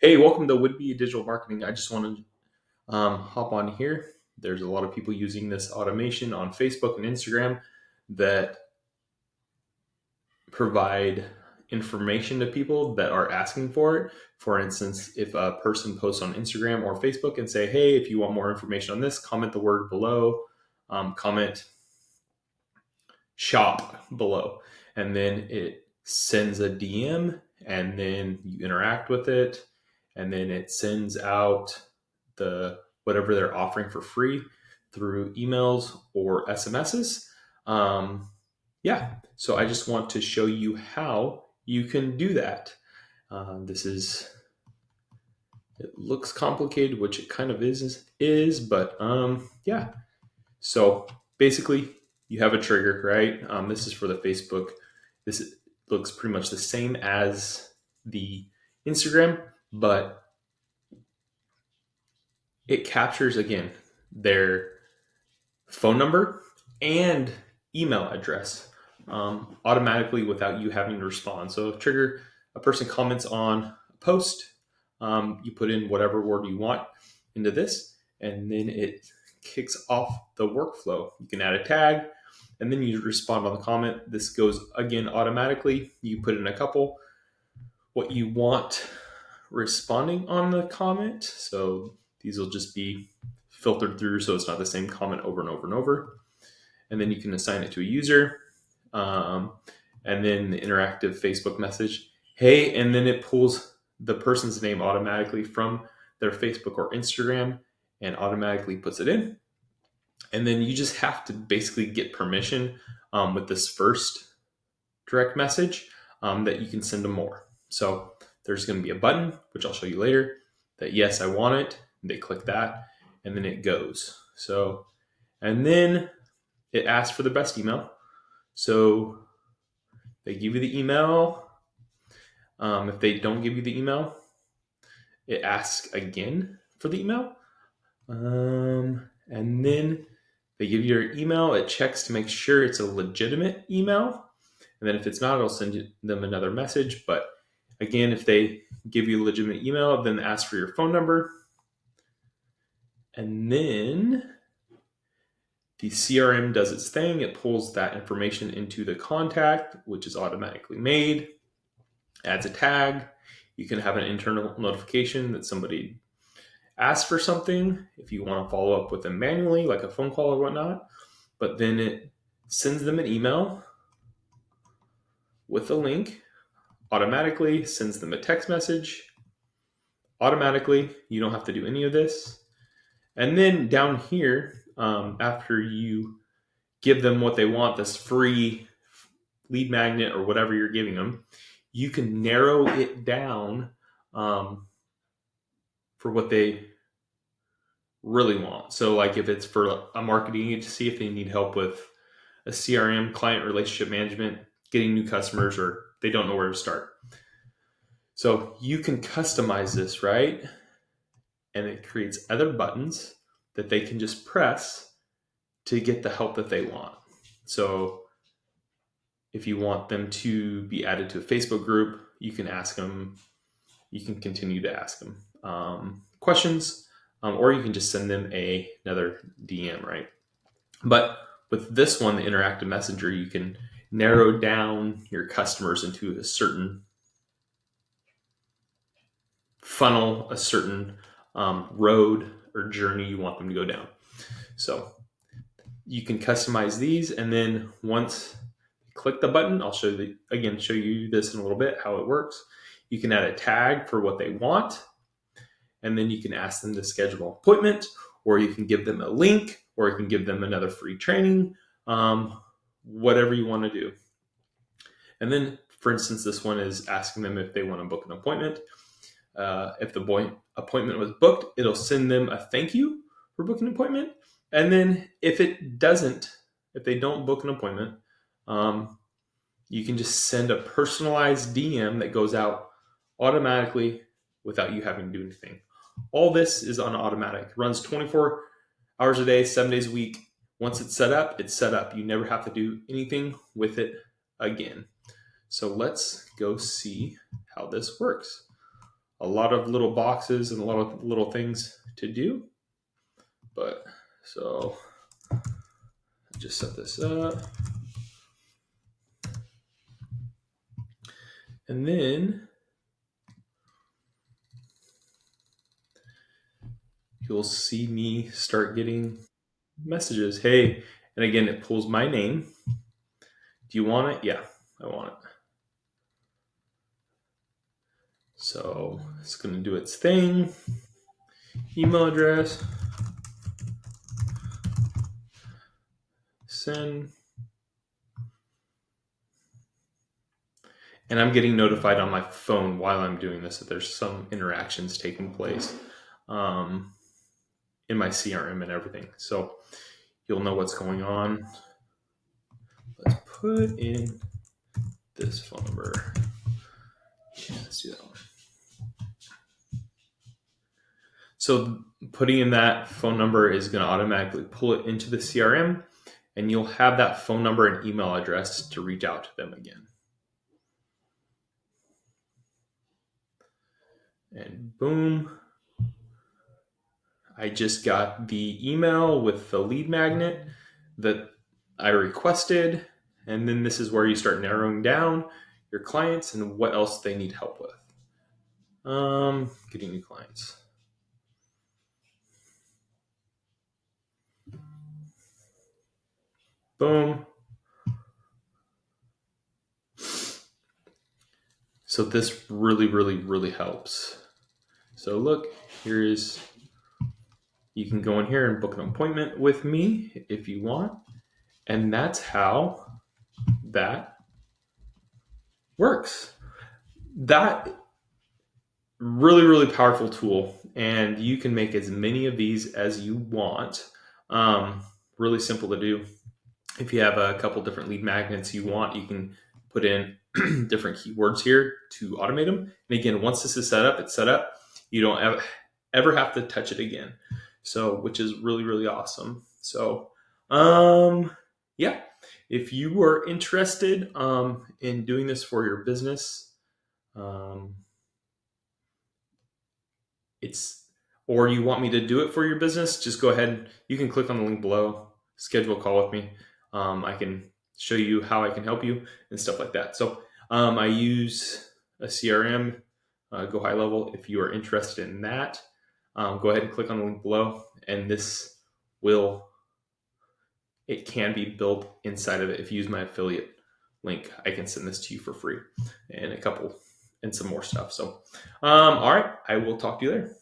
Hey, welcome to Whidbey Digital Marketing. I just wanted to hop on here. There's a lot of people using this automation on Facebook and Instagram that provide information to people that are asking for it. For instance, if a person posts on Instagram or Facebook and say, hey, if you want more information on this, comment the word below, comment shop below, and then it sends a DM, and then you interact with it, and then it sends out the whatever they're offering for free through emails or SMSs. Yeah, so I just want to show you how you can do that. It looks complicated, which it kind of is, but yeah. So basically, you have a trigger, right? This is for the Facebook. Looks pretty much the same as the Instagram, but it captures again their phone number and email address automatically without you having to respond. So trigger, a person comments on a post, you put in whatever word you want into this, and then it kicks off the workflow. You can add a tag, and then you respond on the comment. This goes again automatically. You put in a couple what you want responding on the comment. So these will just be filtered through so it's not the same comment over and over and over. And then you can assign it to a user. And then the interactive Facebook message, hey, and then it pulls the person's name automatically from their Facebook or Instagram and automatically puts it in. And then you just have to basically get permission with this first direct message that you can send them more. So there's going to be a button, which I'll show you later, that yes, I want it. They click that, and then it goes. So, and then it asks for the best email. So they give you the email. If they don't give you the email, it asks again for the email. And then they give you your email. It checks to make sure it's a legitimate email. And then if it's not, it'll send them another message. But again, if they give you a legitimate email, then ask for your phone number. And then the CRM does its thing. It pulls that information into the contact, which is automatically made, adds a tag. You can have an internal notification that somebody asked for something if you want to follow up with them manually, like a phone call or whatnot. But then it sends them an email with a link, automatically sends them a text message, automatically. You don't have to do any of this. And then down here, after you give them what they want, this free lead magnet or whatever you're giving them, you can narrow it down for what they really want. So like if it's for a marketing agency, if they need help with a CRM, client relationship management, getting new customers, or they don't know where to start. So you can customize this, right? And it creates other buttons that they can just press to get the help that they want. So if you want them to be added to a Facebook group, you can ask them, you can continue to ask them questions, or you can just send them another DM, right? But with this one, the interactive messenger, you can narrow down your customers into a certain funnel, a certain road or journey you want them to go down. So you can customize these, and then once you click the button, I'll show you this in a little bit, how it works. You can add a tag for what they want, and then you can ask them to schedule an appointment, or you can give them a link, or you can give them another free training, whatever you want to do. And then, for instance, this one is asking them if they want to book an appointment. If the appointment was booked, it'll send them a thank you for booking an appointment. And then if they don't book an appointment, you can just send a personalized DM that goes out automatically without you having to do anything. All this is on automatic. It runs 24 hours a day, 7 days a week. Once it's set up, it's set up. You never have to do anything with it again. So let's go see how this works. a lot of little boxes and a lot of little things to do. But so just set this up. And then you'll see me start getting messages. Hey, and again, it pulls my name. Do you want it? Yeah, I want it. So it's going to do its thing. Email address. Send. And I'm getting notified on my phone while I'm doing this that there's some interactions taking place in my CRM and everything. So you'll know what's going on. Let's put in this phone number. Yeah, let's do that one. So putting in that phone number is going to automatically pull it into the CRM, and you'll have that phone number and email address to reach out to them again. And boom, I just got the email with the lead magnet that I requested. And then this is where you start narrowing down your clients and what else they need help with. Getting new clients. Boom. So this really, really, really helps. So look, you can go in here and book an appointment with me if you want. And that's how that works. That really, really powerful tool. And you can make as many of these as you want. Really simple to do. If you have a couple different lead magnets you want, you can put in different keywords here to automate them. And again, once this is set up, it's set up. You don't ever have to touch it again. So, which is really, really awesome. So, yeah, if you were interested in doing this for your business, or you want me to do it for your business, just go ahead. You can click on the link below, schedule a call with me. I can show you how I can help you and stuff like that. So I use a CRM, Go High Level. If you are interested in that, go ahead and click on the link below, and it can be built inside of it. If you use my affiliate link, I can send this to you for free and some more stuff. So, all right, I will talk to you there.